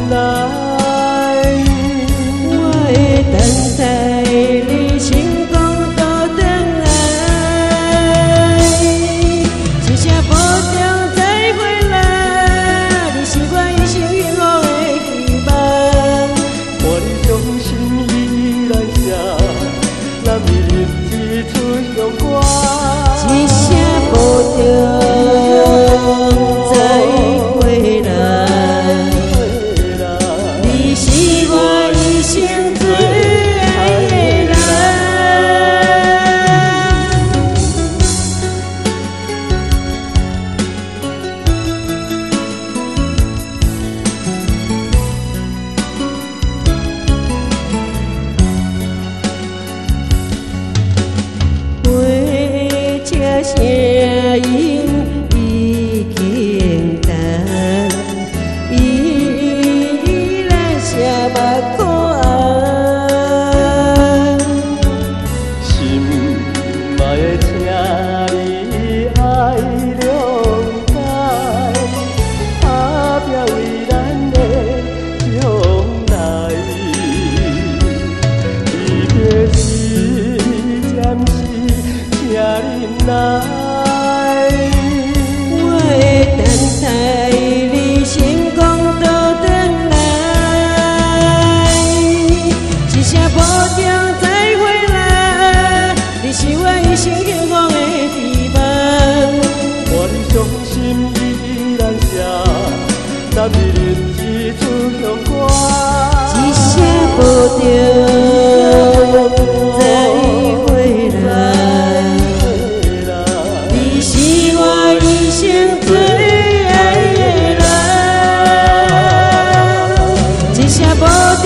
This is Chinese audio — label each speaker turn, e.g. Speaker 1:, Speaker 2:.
Speaker 1: 来。
Speaker 2: 我会等待你成功倒转来，一声保重再回来，你是我一生幸福的希望。
Speaker 1: 看你伤心依然写，男儿日子出乡歌。
Speaker 2: 一声保重再回来，你是我一生最爱的人。回车声音已经淡，依然写目眶红。
Speaker 1: 心嘛会请你爱谅解，打拼为咱的将来。离别时暂时，请忍耐。
Speaker 2: 我会等待你成功倒转来，一声保重再回来，你是我一生幸福的希望。
Speaker 1: 看你伤心依然写，男儿日子出乡歌。
Speaker 2: 一声保重再回来，你是我一生最爱的人。一声保重